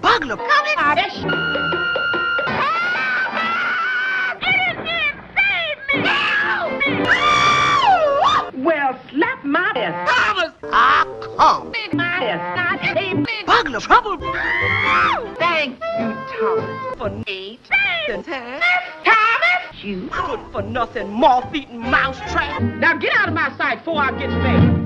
burglar coming out of well, slap my ass. Thomas! Come. My ass. Not a burglar trouble. Thank you, Thomas, for 8 and 10. Thomas! You good for nothing, moth-eating mouse trap. Now get out of my sight before I get paid.